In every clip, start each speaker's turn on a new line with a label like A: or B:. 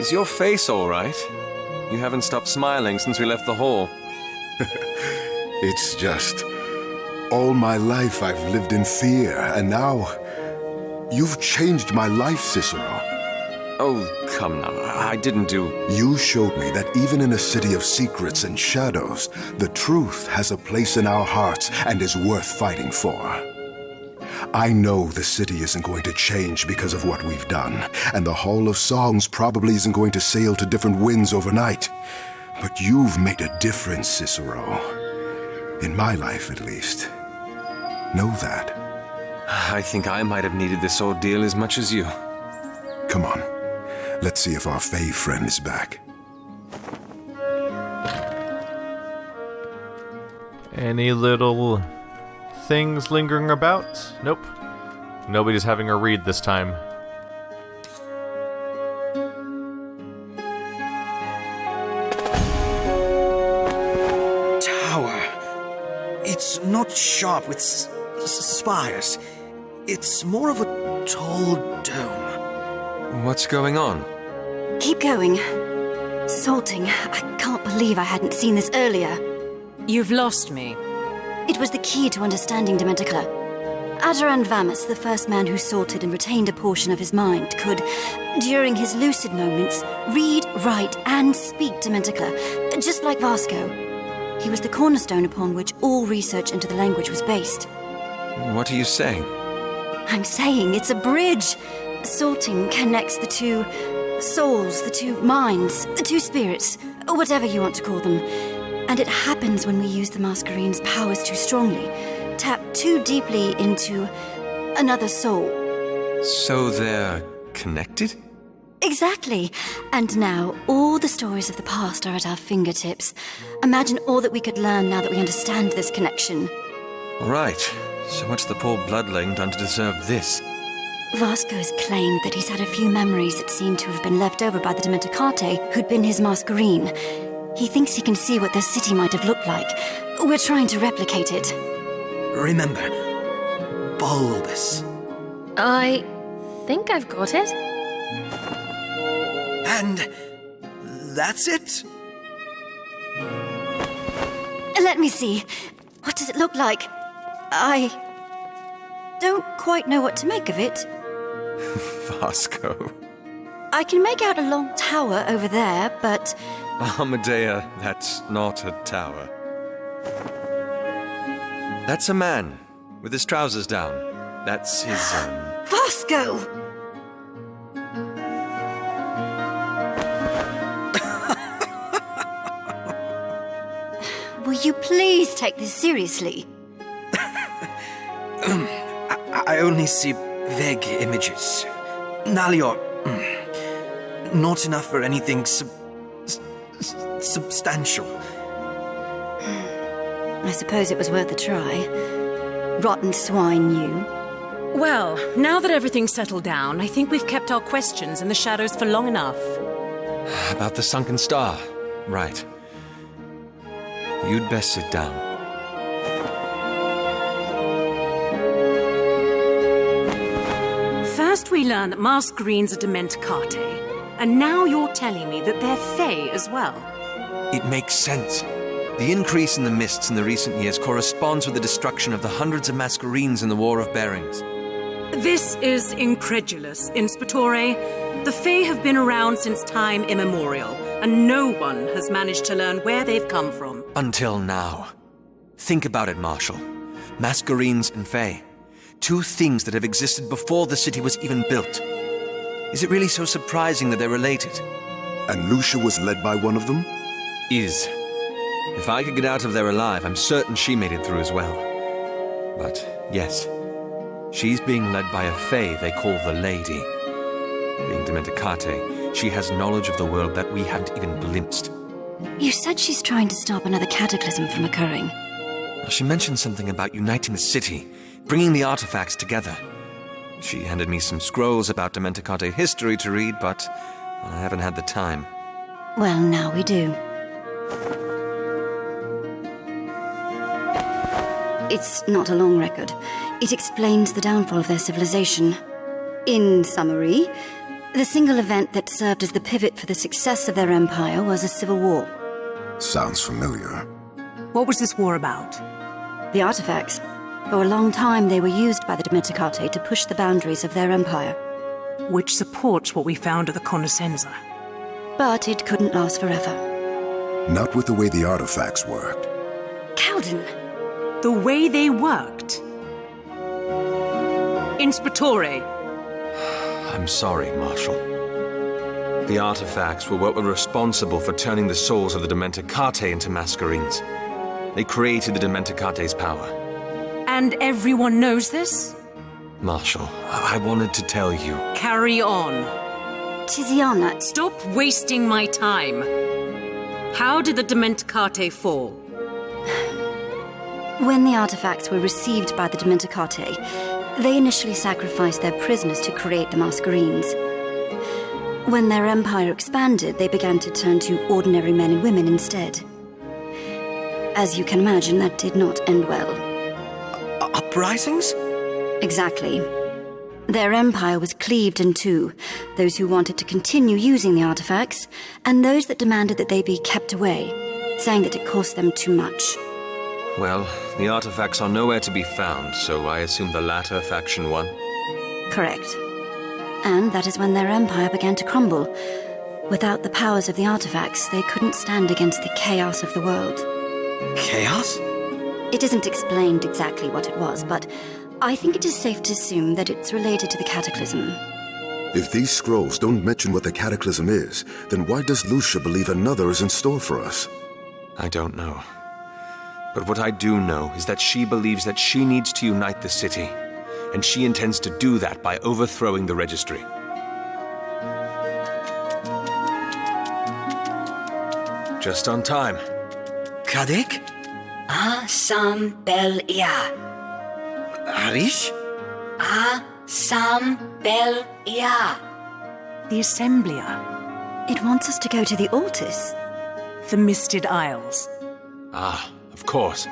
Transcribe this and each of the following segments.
A: Is your face all right? You haven't stopped smiling since we left the hall.
B: It's just... all my life I've lived in fear, and now... you've changed my life, Cicero.
A: Oh, come now. I didn't do...
B: You showed me that even in a city of secrets and shadows, the truth has a place in our hearts and is worth fighting for. I know the city isn't going to change because of what we've done, and the Hall of Songs probably isn't going to sail to different winds overnight. But you've made a difference, Cicero. In my life, at least. Know that.
A: I think I might have needed this ordeal as much as you.
B: Come on. Let's see if our Fae friend is back.
C: Any little things lingering about? Nope. Nobody's having a read this time.
D: Tower. It's not sharp with spires. It's more of a tall dome.
A: What's going on?
E: Keep going. Salting. I can't believe I hadn't seen this earlier.
F: You've lost me.
E: It was the key to understanding Dementicola. Adaran Vamus, the first man who salted and retained a portion of his mind, could, during his lucid moments, read, write, and speak Dementicola, just like Vasco. He was the cornerstone upon which all research into the language was based.
A: What are you saying?
E: I'm saying it's a bridge. Salting connects the two souls, the two minds, the two spirits, or whatever you want to call them. And it happens when we use the Mascherines' powers too strongly, tap too deeply into another soul.
A: So they're connected?
E: Exactly. And now, all the stories of the past are at our fingertips. Imagine all that we could learn now that we understand this connection.
A: Right. So what's the poor bloodling done to deserve this?
E: Vasco's claimed that he's had a few memories that seem to have been left over by the Dementicate, who'd been his Masquerine. He thinks he can see what their city might have looked like. We're trying to replicate it.
D: Remember, bulbous.
F: I think I've got it.
D: And that's it?
E: Let me see. What does it look like? I don't quite know what to make of it.
A: Vasco.
E: I can make out a long tower over there, but...
A: Armadea, that's not a tower. That's a man, with his trousers down. That's his,
E: Vasco! Will you please take this seriously?
D: I only see vague images. Nalior, not enough for anything substantial.
E: I suppose it was worth a try. Rotten swine, you.
F: Well, now that everything's settled down, I think we've kept our questions in the shadows for long enough.
A: About the sunken star. Right. You'd best sit down.
F: First we learned that Mascherines are Dementicate, and now you're telling me that they're Fae as well.
A: It makes sense. The increase in the mists in the recent years corresponds with the destruction of the hundreds of Mascherines in the War of Bearings.
F: This is incredulous, Inspectore. The Fae have been around since time immemorial, and no one has managed to learn where they've come from.
A: Until now. Think about it, Marshal. Mascherines and Fae. Two things that have existed before the city was even built. Is it really so surprising that they're related?
B: And Lucia was led by one of them?
A: Is. If I could get out of there alive, I'm certain she made it through as well. But, yes, she's being led by a Fae they call the Lady. Being Dementicate, she has knowledge of the world that we haven't even glimpsed.
E: You said she's trying to stop another cataclysm from occurring.
A: She mentioned something about uniting the city, bringing the artifacts together. She handed me some scrolls about Dementicate history to read, but I haven't had the time.
E: Well, now we do. It's not a long record. It explains the downfall of their civilization. In summary, The single event that served as the pivot for the success of their empire was a civil war.
B: Sounds familiar.
F: What was this war about?
E: The artifacts. For a long time, they were used by the Dimenticate to push the boundaries of their empire.
F: Which supports what we found at the Conoscenza.
E: But it couldn't last forever.
B: Not with the way the artifacts worked.
E: Calden!
F: The way they worked. Inspectore.
A: I'm sorry, Marshal. The artifacts were what were responsible for turning the souls of the Dimenticate into Mascherines. They created the Dimenticate's power.
F: And everyone knows this?
A: Marshal, I wanted to tell you.
F: Carry on.
E: Tiziana,
F: Stop wasting my time. How did the Dimenticate fall?
E: when the artifacts were received by the Dimenticate, they initially sacrificed their prisoners to create the Mascherines. When their empire expanded, they began to turn to ordinary men and women instead. As you can imagine, that did not end well.
D: Uprisings?
E: Exactly. Their empire was cleaved in two, those who wanted to continue using the artifacts, and those that demanded that they be kept away, saying that it cost them too much.
A: Well, the artifacts are nowhere to be found, so I assume the latter faction won.
E: Correct. And that is when their empire began to crumble. Without the powers of the artifacts, they couldn't stand against the chaos of the world.
D: Chaos?
E: It isn't explained exactly what it was, but I think it is safe to assume that it's related to the Cataclysm.
B: If these scrolls don't mention what the Cataclysm is, then why does Lucia believe another is in store for us?
A: I don't know. But what I do know is that she believes that she needs to unite the city, and she intends to do that by overthrowing the registry. Just on time.
D: Kadek?
G: Assemblia.
D: Arish?
G: Assemblia.
F: The Assemblia.
E: It wants us to go to the altars.
F: The Misted Isles.
A: Ah, of course.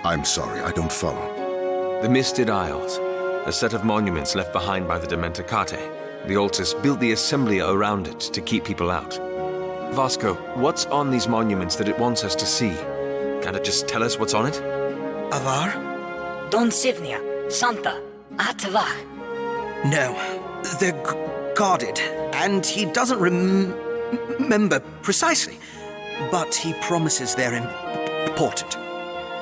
B: I'm sorry, I don't follow.
A: The Misted Isles, a set of monuments left behind by the Dimenticate. The altars built the Assemblia around it to keep people out. Vasco, what's on these monuments that it wants us to see? Can't it just tell us what's on it?
D: Avar?
G: Don Sivnia. Santa. Atavach.
D: No, they're guarded, and he doesn't remember precisely. But he promises they're important.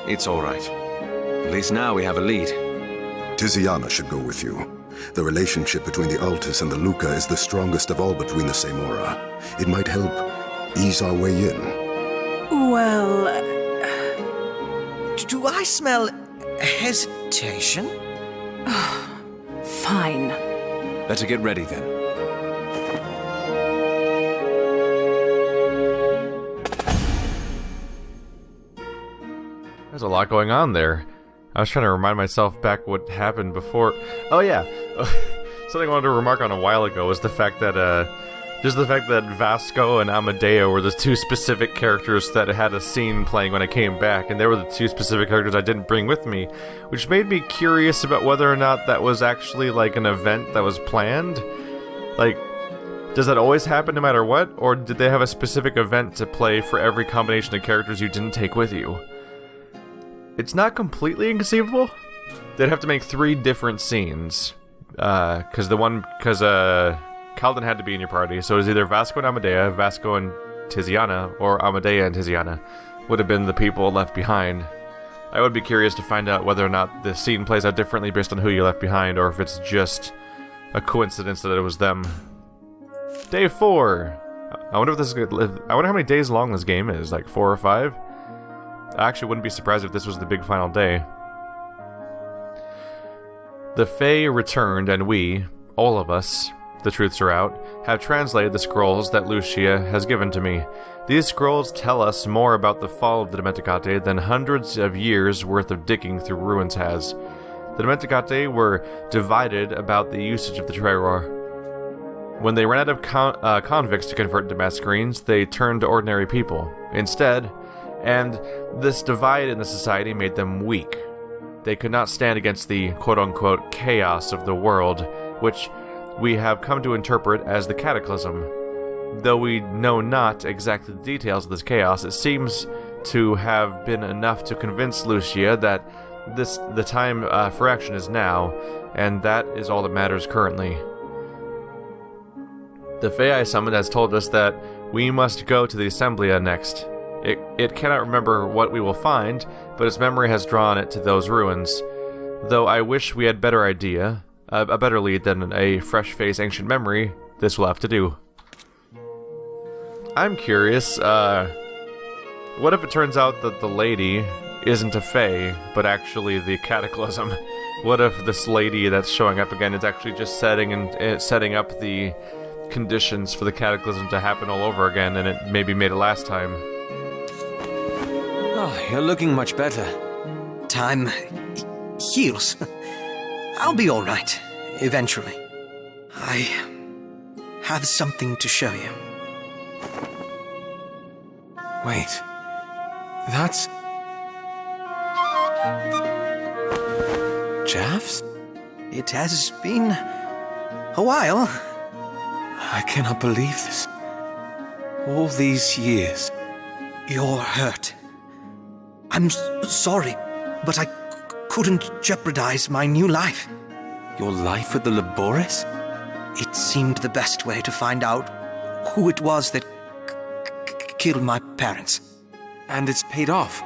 A: It's all right. At least now we have a lead.
B: Tiziana should go with you. The relationship between the Altus and the Luca is the strongest of all between the Semora. It might help ease our way in.
F: Well...
D: Do I smell hesitation?
F: fine.
A: Better get ready then.
C: There's a lot going on there. I was trying to remind myself back what happened before. Oh yeah, something I wanted to remark on a while ago was the fact that just the fact that Vasco and Amadeo were the two specific characters that had a scene playing when I came back, and they were the two specific characters I didn't bring with me, which made me curious about whether or not that was actually like an event that was planned. Like, does that always happen no matter what, or did they have a specific event to play for every combination of characters you didn't take with you? It's not completely inconceivable. They'd have to make 3 different scenes, because Calden had to be in your party, so it was either Vasco and Amadea, Vasco and Tiziana, or Amadea and Tiziana would have been the people left behind. I would be curious to find out whether or not the scene plays out differently based on who you left behind, or if it's just a coincidence that it was them. Day 4. I wonder how many days long this game is, like 4 or 5? I actually wouldn't be surprised if this was the big final day. The Fae returned, and we, all of us, the truths are out, have translated the scrolls that Lucia has given to me. These scrolls tell us more about the fall of the Dimenticate than hundreds of years worth of digging through ruins has. The Dimenticate were divided about the usage of the Terror. When they ran out of convicts to convert into Mascherines, they turned to ordinary people instead, and this divide in the society made them weak. They could not stand against the quote-unquote chaos of the world, which we have come to interpret as the Cataclysm. Though we know not exactly the details of this chaos, it seems to have been enough to convince Lucia that the time for action is now, and that is all that matters currently. The Fae I summoned has told us that we must go to the Assemblia next. It cannot remember what we will find, but its memory has drawn it to those ruins. Though I wish we had better idea, a better lead than a fresh-faced ancient memory, this will have to do. I'm curious, what if it turns out that the lady isn't a Fae, but actually the Cataclysm? What if this lady that's showing up again is actually just setting up the conditions for the Cataclysm to happen all over again, and it maybe made it last time?
A: Oh, you're looking much better.
D: Time heals. I'll be all right, eventually. I have something to show you.
A: Wait. That's... Jaff's?
D: It has been a while.
A: I cannot believe this. All these years.
D: You're hurt. I'm sorry, but I couldn't jeopardize my new life.
A: Your life with the Laboris?
D: It seemed the best way to find out who it was that killed my parents.
A: And it's paid off.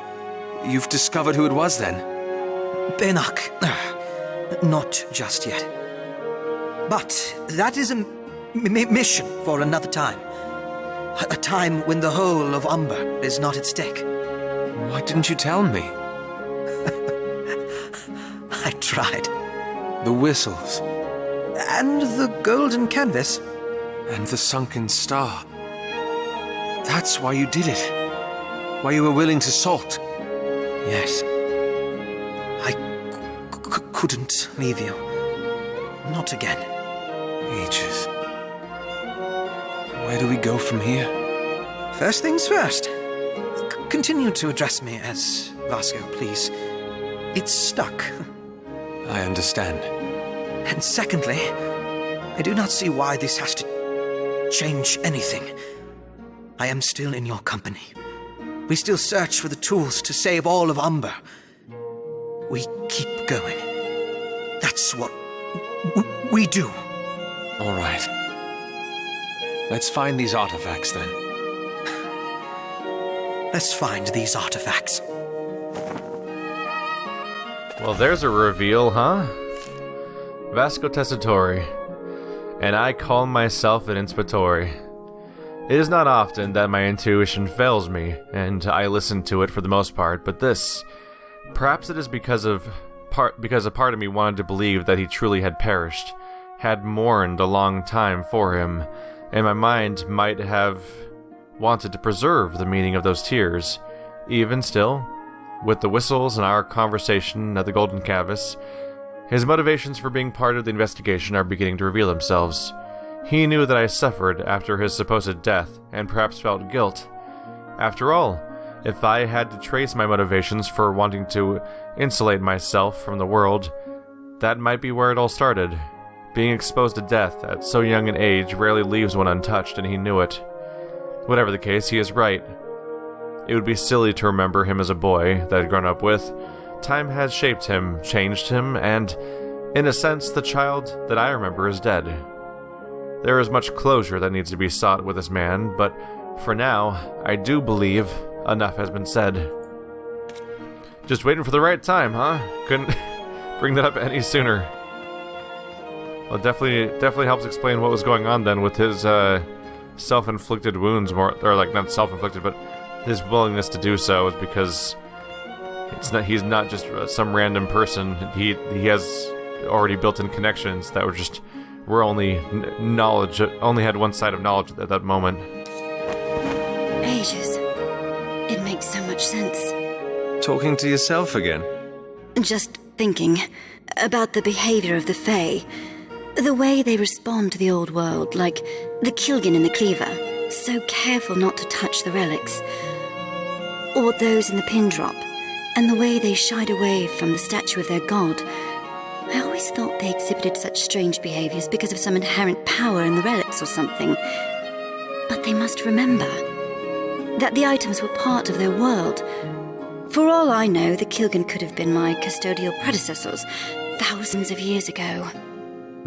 A: You've discovered who it was then?
D: Benak. Not just yet. But that is a mission for another time. A time when the whole of Umber is not at stake.
A: Why didn't you tell me?
D: I tried.
A: The whistles.
D: And the golden canvas.
A: And the sunken star. That's why you did it. Why you were willing to salt.
D: Yes. I couldn't leave you. Not again.
A: Ages. Where do we go from here?
D: First things first. Continue to address me as Vasco, please. It's stuck.
A: I understand.
D: And secondly, I do not see why this has to change anything. I am still in your company. We still search for the tools to save all of Umber. We keep going. That's what we do.
A: All right. Let's find these artifacts then.
D: Let's find these artifacts.
C: Well, there's a reveal, huh? Vasco Tessitore. And I call myself an Inspetore. It is not often that my intuition fails me, and I listen to it for the most part, but this... Perhaps it is because a part of me wanted to believe that he truly had perished, had mourned a long time for him, and my mind might have wanted to preserve the meaning of those tears. Even still, with the whistles and our conversation at the Golden Canvas, his motivations for being part of the investigation are beginning to reveal themselves. He knew that I suffered after his supposed death, and perhaps felt guilt. After all, if I had to trace my motivations for wanting to insulate myself from the world, that might be where it all started. Being exposed to death at so young an age rarely leaves one untouched, and he knew it. Whatever the case, he is right. It would be silly to remember him as a boy that I'd grown up with. Time has shaped him, changed him, and, in a sense, the child that I remember is dead. There is much closure that needs to be sought with this man, but for now, I do believe enough has been said. Just waiting for the right time, huh? Couldn't bring that up any sooner. Well, it definitely helps explain what was going on then with his self-inflicted wounds, or like not self-inflicted, but his willingness to do so is because he's not just some random person. He has already built-in connections that were only had one side of knowledge at that moment.
E: Ages. It makes so much sense.
A: Talking to yourself again?
E: Just thinking about the behavior of the Fae. The way they respond to the old world, like the Kilgan in the Cleaver, so careful not to touch the relics. Or those in the pin drop, and the way they shied away from the statue of their god. I always thought they exhibited such strange behaviors because of some inherent power in the relics or something. But they must remember that the items were part of their world. For all I know, the Kilgan could have been my custodial predecessors thousands of years ago.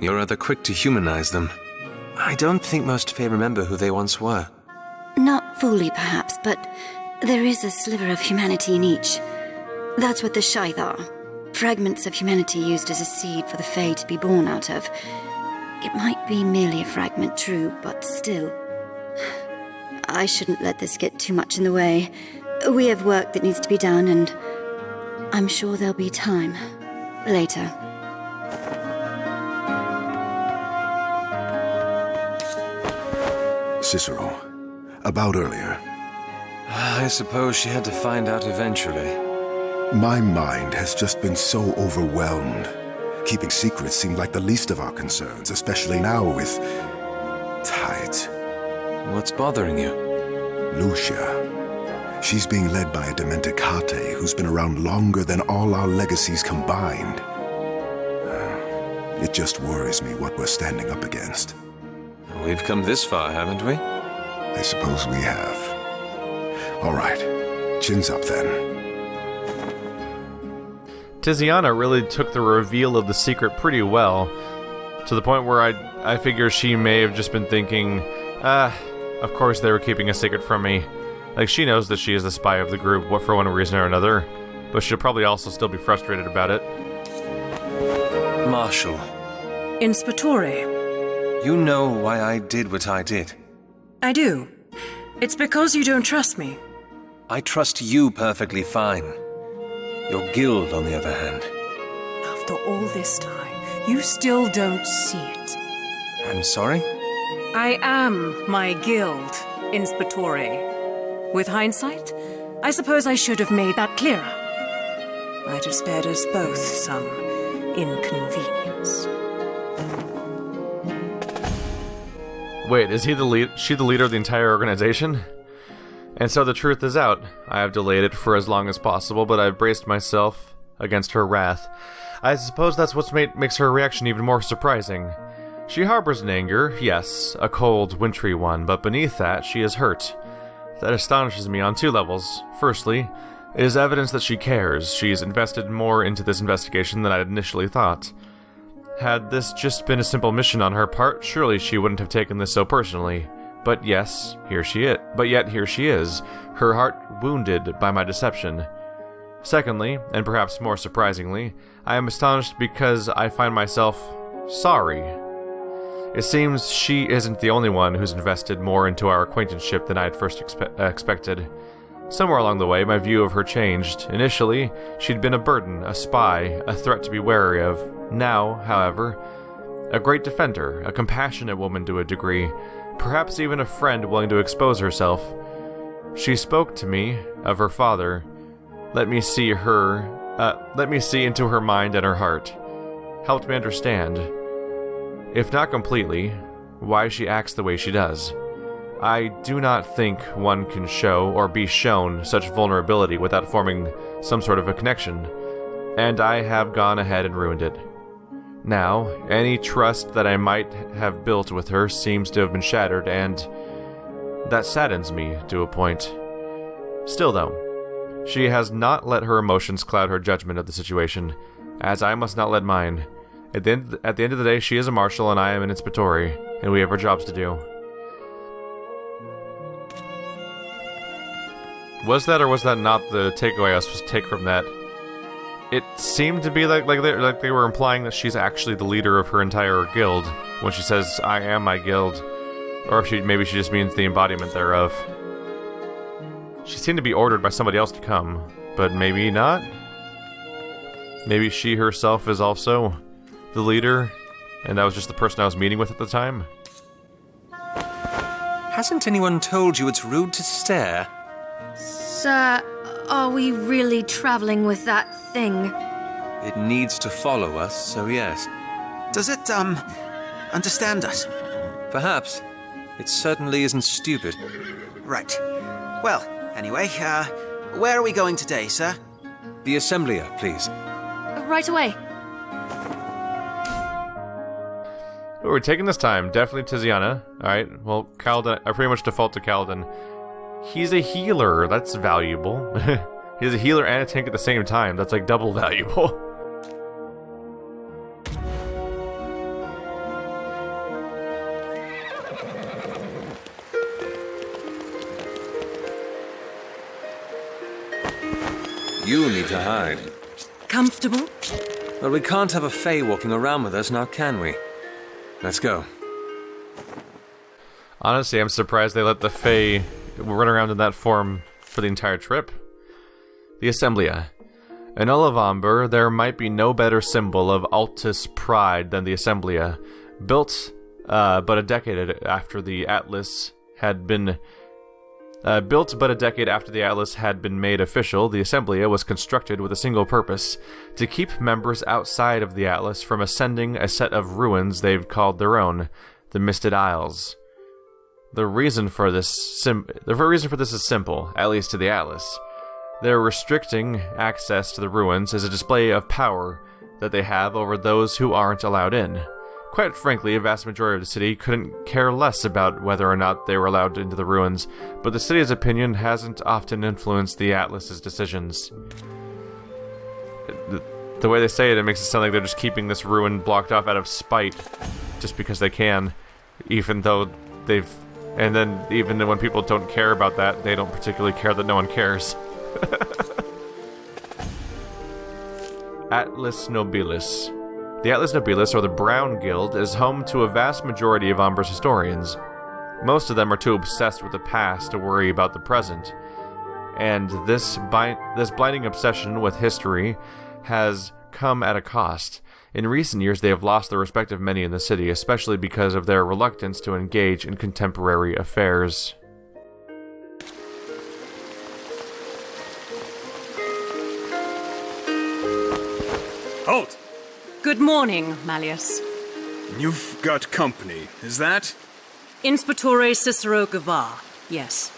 A: You're rather quick to humanize them. I don't think most Fae remember who they once were.
E: Not fully, perhaps, but there is a sliver of humanity in each. That's what the Scythe are. Fragments of humanity used as a seed for the Fae to be born out of. It might be merely a fragment, true, but still. I shouldn't let this get too much in the way. We have work that needs to be done, and I'm sure there'll be time. Later.
B: Cicero, about earlier.
A: I suppose she had to find out eventually.
B: My mind has just been so overwhelmed. Keeping secrets seemed like the least of our concerns, especially now with tides.
A: What's bothering you?
B: Lucia. She's being led by a demented Kate who's been around longer than all our legacies combined. It just worries me what we're standing up against.
A: We've come this far, haven't we?
B: I suppose we have. All right, chins up then.
C: Tiziana really took the reveal of the secret pretty well, to the point where I figure she may have just been thinking, of course they were keeping a secret from me. Like, she knows that she is the spy of the group, for one reason or another, but she'll probably also still be frustrated about it.
A: Marshal.
F: Inspectore.
A: You know why I did what I did.
F: I do. It's because you don't trust me.
A: I trust you perfectly fine. Your guild, on the other hand.
F: After all this time, you still don't see it.
A: I'm sorry?
F: I am my guild, Inspectore. With hindsight, I suppose I should have made that clearer. Might have spared us both some inconvenience.
C: Wait, is he she the leader of the entire organization? And so the truth is out. I have delayed it for as long as possible, but I've braced myself against her wrath. I suppose that's what makes her reaction even more surprising. She harbors an anger, yes, a cold, wintry one, but beneath that, she is hurt. That astonishes me on two levels. Firstly, it is evidence that she cares. She's invested more into this investigation than I'd initially thought. Had this just been a simple mission on her part, surely she wouldn't have taken this so personally. But yes, here she is, her heart wounded by my deception. Secondly, and perhaps more surprisingly, I am astonished because I find myself sorry. It seems she isn't the only one who's invested more into our acquaintanceship than I had first expected. Somewhere along the way, my view of her changed. Initially, she'd been a burden, a spy, a threat to be wary of. Now, however, a great defender, a compassionate woman to a degree, perhaps even a friend willing to expose herself. She spoke to me of her father. Let me see into her mind and her heart. Helped me understand, if not completely, why she acts the way she does. I do not think one can show or be shown such vulnerability without forming some sort of a connection, and I have gone ahead and ruined it. Now, any trust that I might have built with her seems to have been shattered, and that saddens me to a point. Still though, she has not let her emotions cloud her judgment of the situation, as I must not let mine. At the end of the day, she is a marshal and I am an inspectore, and we have our jobs to do. Was that or was that not the takeaway I was supposed to take from that? It seemed to be like they were implying that she's actually the leader of her entire guild when she says, I am my guild. Or if maybe she just means the embodiment thereof. She seemed to be ordered by somebody else to come, but maybe not? Maybe she herself is also the leader, and that was just the person I was meeting with at the time?
A: Hasn't anyone told you it's rude to stare?
H: Sir, are we really traveling with that thing?
A: It needs to follow us, so yes.
D: Does it, understand us?
A: Perhaps. It certainly isn't stupid.
D: Right. Well, anyway, where are we going today, sir?
A: The Assemblia, please.
H: Right away.
C: are we taking this time? Definitely Tiziana. Alright, well, Kaladin, I pretty much default to Kaladin. He's a healer, that's valuable. He's a healer and a tank at the same time, that's like double valuable.
A: You need to hide.
F: Comfortable?
A: Well, we can't have a Fae walking around with us now, can we? Let's go.
C: Honestly, I'm surprised they let the Fae run around in that form for the entire trip. The Assemblia. In all of Amber, there might be no better symbol of Altus pride than the Assemblia. Built but a decade after the Atlas had been made official, the Assemblia was constructed with a single purpose: to keep members outside of the Atlas from ascending a set of ruins they've called their own, the Misted Isles. The reason for this is simple, at least to the Atlas. Their restricting access to the ruins is a display of power that they have over those who aren't allowed in. Quite frankly, a vast majority of the city couldn't care less about whether or not they were allowed into the ruins, but the city's opinion hasn't often influenced the Atlas's decisions. The way they say it, it makes it sound like they're just keeping this ruin blocked off out of spite, just because they can, even though they've... And then, even when people don't care about that, they don't particularly care that no one cares. Atlas Nobilis. The Atlas Nobilis, or the Brown Guild, is home to a vast majority of Amber's historians. Most of them are too obsessed with the past to worry about the present. And this blinding obsession with history has come at a cost. In recent years, they have lost the respect of many in the city, especially because of their reluctance to engage in contemporary affairs.
I: Halt!
F: Good morning, Malleus.
I: You've got company, is that?
F: Inspectore Cicero Gavar, yes.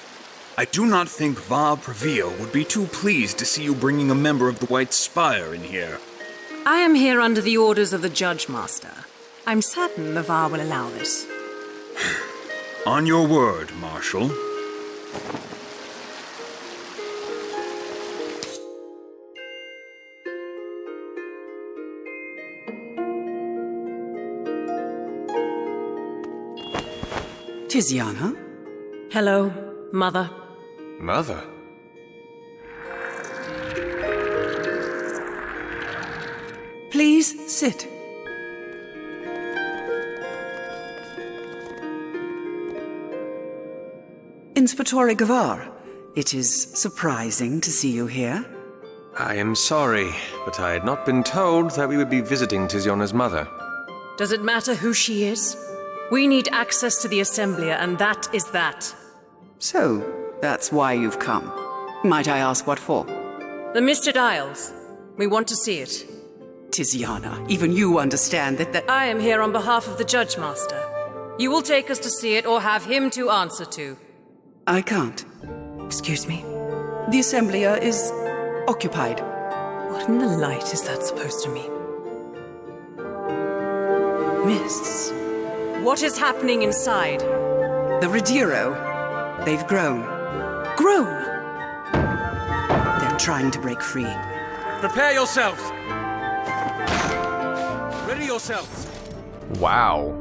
I: I do not think Va Previo would be too pleased to see you bringing a member of the White Spire in here.
F: I am here under the orders of the Judge Master. I'm certain the Va will allow this.
I: On your word, Marshal.
J: Tiziana?
F: Hello, Mother.
A: Mother?
J: Please sit. Inspectore Gavar, it is surprising to see you here.
A: I am sorry, but I had not been told that we would be visiting Tiziana's mother.
F: Does it matter who she is? We need access to the Assemblia, and that is that.
J: So, that's why you've come. Might I ask what for?
F: The Misted Isles. We want to see it.
J: Tiziana, even you understand that
F: I am here on behalf of the Judge Master. You will take us to see it or have him to answer to.
J: I can't.
F: Excuse me?
J: The Assemblia is occupied.
F: What in the light is that supposed to mean?
J: Mists.
F: What is happening inside?
J: The Rediro. They've grown.
F: Grown?
J: They're trying to break free.
A: Prepare yourselves! Ready yourselves!
C: Wow.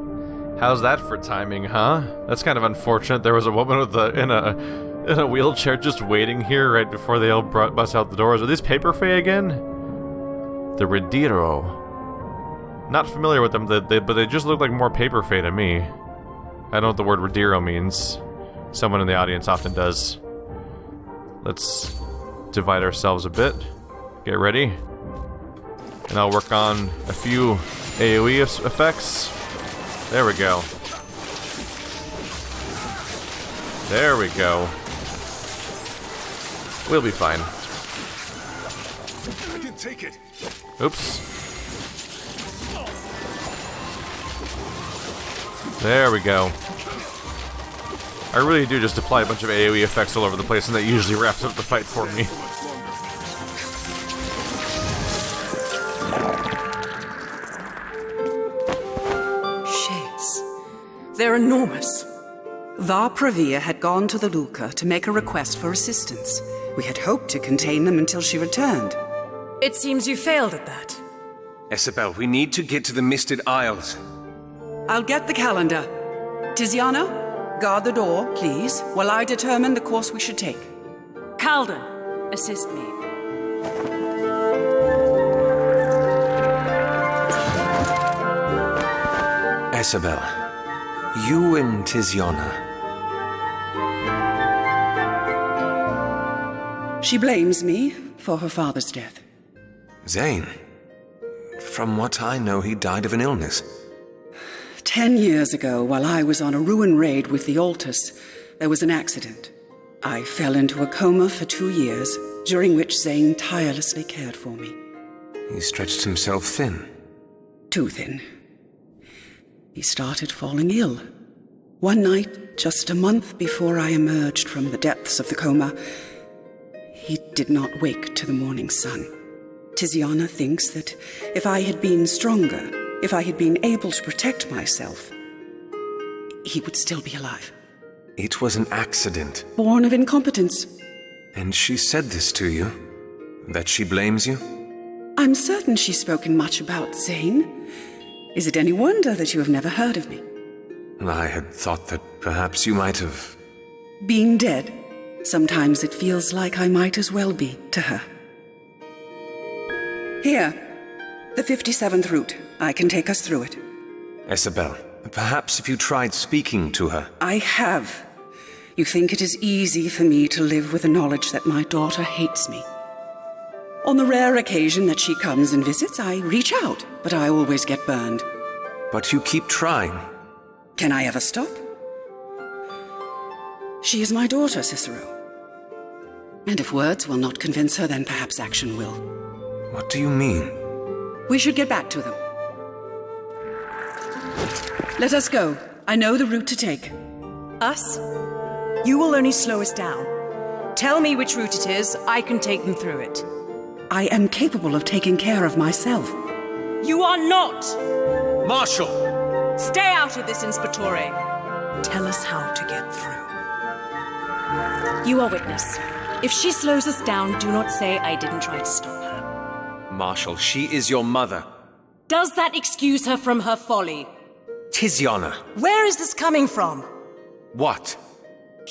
C: How's that for timing, huh? That's kind of unfortunate. There was a woman with in a wheelchair just waiting here right before they all bust out the doors. Are these paper fae again? The Rediro. Not familiar with them, but they just look like more paper fae to me. I don't know what the word Rediro means. Someone in the audience often does. Let's divide ourselves a bit. Get ready. And I'll work on a few AoE effects. There we go. There we go. We'll be fine.
B: I can take it.
C: Oops. There we go. I really do just apply a bunch of AoE effects all over the place, and that usually wraps up the fight for me.
J: Shades.
F: They're enormous.
J: Va Pravia had gone to the Luca to make a request for assistance. We had hoped to contain them until she returned.
F: It seems you failed at that.
A: Isabel, we need to get to the Misted Isles.
J: I'll get the calendar. Tiziana, guard the door, please, while I determine the course we should take.
F: Calden, assist me.
A: Isabel, you and Tiziana.
J: She blames me for her father's death.
A: Zane, from what I know, he died of an illness.
J: 10 years ago, while I was on a ruin raid with the Altus, there was an accident. I fell into a coma for 2 years, during which Zane tirelessly cared for me.
A: He stretched himself thin.
J: Too thin. He started falling ill. One night, just a month before I emerged from the depths of the coma, he did not wake to the morning sun. Tiziana thinks that if I had been stronger, if I had been able to protect myself, he would still be alive.
A: It was an accident.
J: Born of incompetence.
A: And she said this to you? That she blames you?
J: I'm certain she's spoken much about Zane. Is it any wonder that you have never heard of me?
A: I had thought that perhaps you might have...
J: Being dead, sometimes it feels like I might as well be to her. Here, the 57th route. I can take us through it.
A: Isabel, perhaps if you tried speaking to her...
J: I have. You think it is easy for me to live with the knowledge that my daughter hates me. On the rare occasion that she comes and visits, I reach out, but I always get burned.
A: But you keep trying.
J: Can I ever stop? She is my daughter, Cicero. And if words will not convince her, then perhaps action will.
A: What do you mean?
J: We should get back to them. Let us go. I know the route to take.
F: Us? You will only slow us down. Tell me which route it is, I can take them through it.
J: I am capable of taking care of myself.
F: You are not!
A: Marshal!
F: Stay out of this, Inspectore. Tell us how to get through. You are witness. If she slows us down, do not say I didn't try to stop her.
A: Marshal, she is your mother.
F: Does that excuse her from her folly?
A: Tiziana.
F: Where is this coming from?
A: What?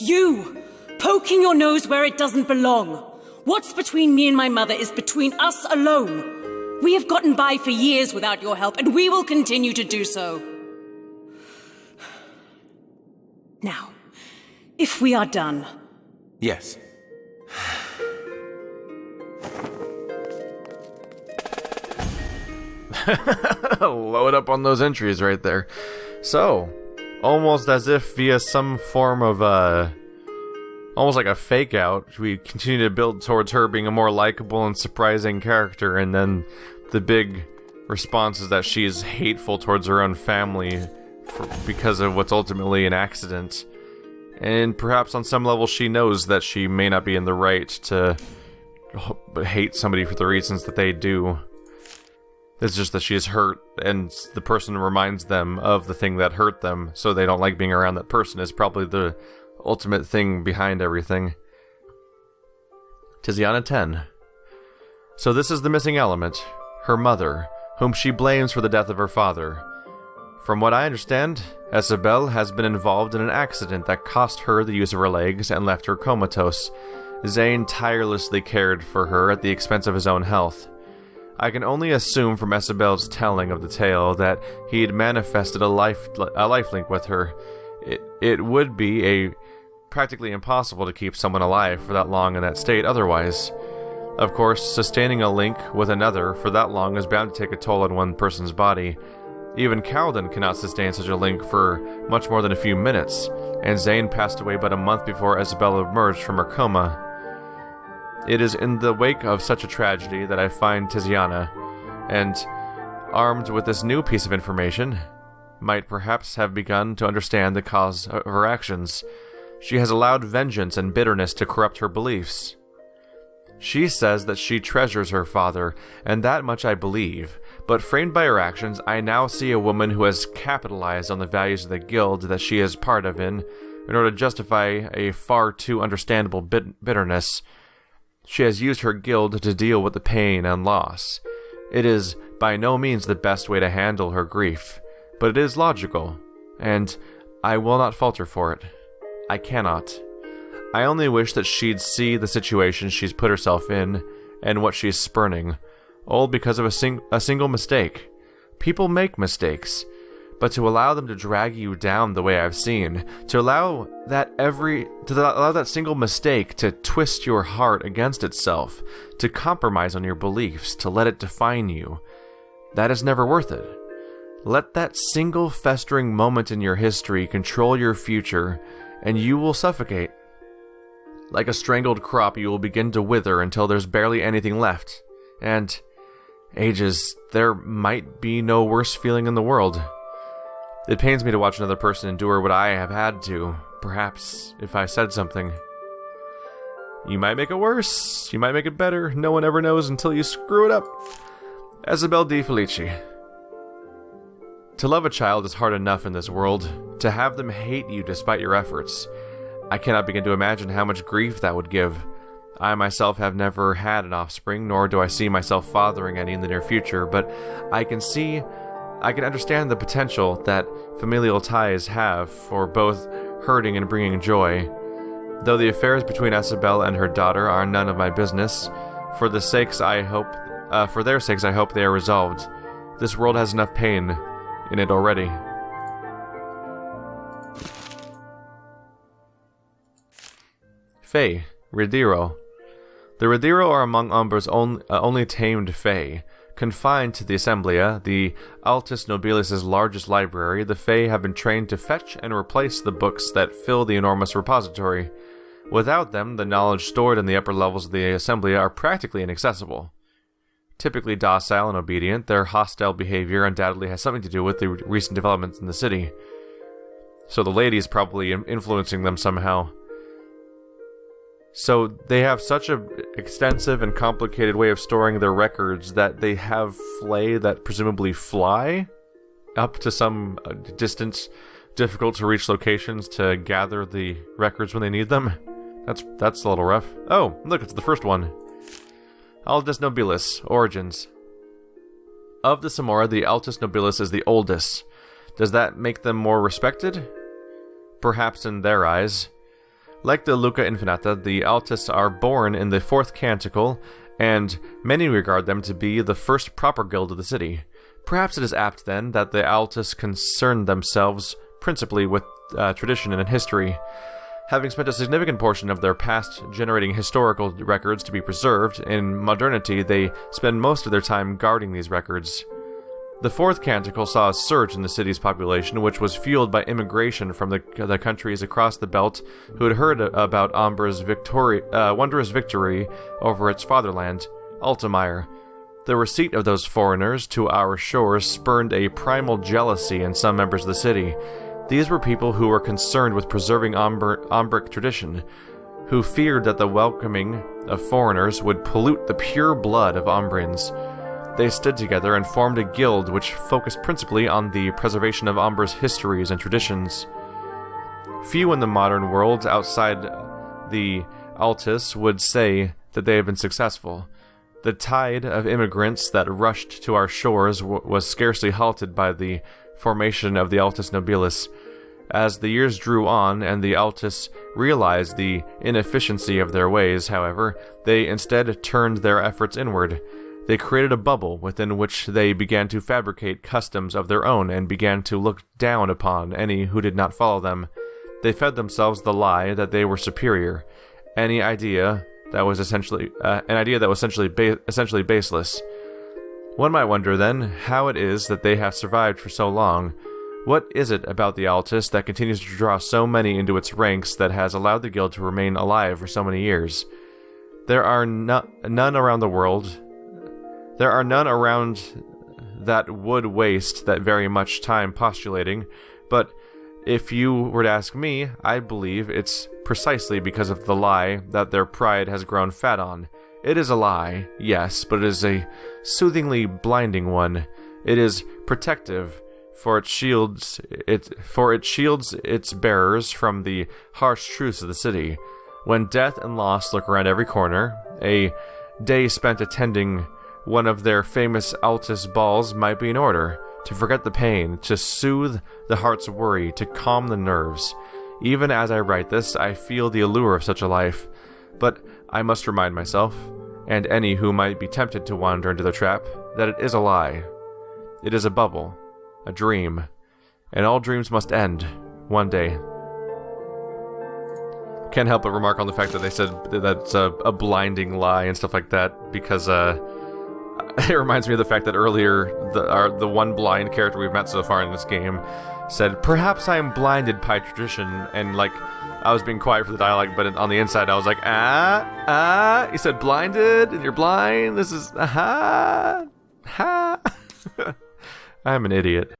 F: You! Poking your nose where it doesn't belong. What's between me and my mother is between us alone. We have gotten by for years without your help, and we will continue to do so. Now, if we are done...
A: Yes.
C: Load up on those entries right there. So, almost as if via some form of, almost like a fake out, we continue to build towards her being a more likable and surprising character, and then the big response is that she is hateful towards her own family because of what's ultimately an accident. And perhaps on some level she knows that she may not be in the right to hate somebody for the reasons that they do. It's just that she is hurt, and the person reminds them of the thing that hurt them, so they don't like being around that person is probably the ultimate thing behind everything. Tiziana 10. So this is the missing element, her mother, whom she blames for the death of her father. From what I understand, Isabel has been involved in an accident that cost her the use of her legs and left her comatose. Zane tirelessly cared for her at the expense of his own health. I can only assume from Isabel's telling of the tale that he had manifested a lifelink with her. It would be practically impossible to keep someone alive for that long in that state otherwise. Of course, sustaining a link with another for that long is bound to take a toll on one person's body. Even Calden cannot sustain such a link for much more than a few minutes, and Zane passed away but a month before Isabel emerged from her coma. It is in the wake of such a tragedy that I find Tiziana, and, armed with this new piece of information, might perhaps have begun to understand the cause of her actions. She has allowed vengeance and bitterness to corrupt her beliefs. She says that she treasures her father, and that much I believe, but framed by her actions, I now see a woman who has capitalized on the values of the guild that she is part of in order to justify a far too understandable bitterness. She has used her guild to deal with the pain and loss. It is by no means the best way to handle her grief, but it is logical, and I will not falter for it. I cannot. I only wish that she'd see the situation she's put herself in, and what she's spurning, all because of a single mistake. People make mistakes, but to allow them to drag you down the way I've seen, to allow that single mistake to twist your heart against itself, to compromise on your beliefs, to let it define you, that is never worth it. Let that single festering moment in your history control your future, and you will suffocate. Like a strangled crop, you will begin to wither until there's barely anything left. And, ages, there might be no worse feeling in the world. It pains me to watch another person endure what I have had to. Perhaps, if I said something. You might make it worse, you might make it better, no one ever knows until you screw it up. Isabel Di Felici. To love a child is hard enough in this world. To have them hate you despite your efforts, I cannot begin to imagine how much grief that would give. I myself have never had an offspring, nor do I see myself fathering any in the near future, but I can understand the potential that familial ties have for both hurting and bringing joy. Though the affairs between Isabel and her daughter are none of my business, for their sakes I hope they are resolved. This world has enough pain in it already. Fae, Ridiro. The Ridiro are among Umbra's only tamed Fae. Confined to the Assemblia, the Altus Nobilis' largest library, the Fae have been trained to fetch and replace the books that fill the enormous repository. Without them, the knowledge stored in the upper levels of the Assemblia are practically inaccessible. Typically docile and obedient, their hostile behavior undoubtedly has something to do with the recent developments in the city. So the lady is probably influencing them somehow. So they have such an extensive and complicated way of storing their records that they have flay that presumably fly up to some distance, difficult to reach locations to gather the records when they need them. That's a little rough. Oh, look, it's the first one. Altus Nobilis, Origins. Of the Samora, the Altus Nobilis is the oldest. Does that make them more respected? Perhaps in their eyes. Like the Luca Infinita, the Altus are born in the 4th Canticle, and many regard them to be the first proper guild of the city. Perhaps it is apt, then, that the Altus concern themselves principally with tradition and history. Having spent a significant portion of their past generating historical records to be preserved, in modernity they spend most of their time guarding these records. The 4th Canticle saw a surge in the city's population, which was fueled by immigration from the countries across the belt who had heard about Umbra's wondrous victory over its fatherland, Altamire. The receipt of those foreigners to our shores spurned a primal jealousy in some members of the city. These were people who were concerned with preserving Umbric tradition, who feared that the welcoming of foreigners would pollute the pure blood of Ombrians. They stood together and formed a guild which focused principally on the preservation of Umbra's histories and traditions. Few in the modern world outside the Altus would say that they have been successful. The tide of immigrants that rushed to our shores was scarcely halted by the formation of the Altus Nobilis. As the years drew on and the Altus realized the inefficiency of their ways, however, they instead turned their efforts inward. They created a bubble within which they began to fabricate customs of their own and began to look down upon any who did not follow them. They fed themselves the lie that they were superior, an idea that was essentially baseless. One might wonder then how it is that they have survived for so long. What is it about the Altus that continues to draw so many into its ranks that has allowed the guild to remain alive for so many years? There are none around the world. There are none around that would waste that very much time postulating, but if you were to ask me, I believe it's precisely because of the lie that their pride has grown fat on. It is a lie, yes, but it is a soothingly blinding one. It is protective, for it shields its bearers from the harsh truths of the city. When death and loss lurk around every corner, a day spent attending one of their famous Altus balls might be in order, to forget the pain, to soothe the heart's worry, to calm the nerves. Even as I write this, I feel the allure of such a life, but I must remind myself, and any who might be tempted to wander into the trap, that it is a lie. It is a bubble, a dream, and all dreams must end, one day. Can't help but remark on the fact that they said that's a blinding lie and stuff like that, because it reminds me of the fact that earlier the one blind character we've met so far in this game said, "Perhaps I am blinded by tradition," and like I was being quiet for the dialogue, but on the inside I was like, he said blinded, and you're blind. This is ha. I'm an idiot.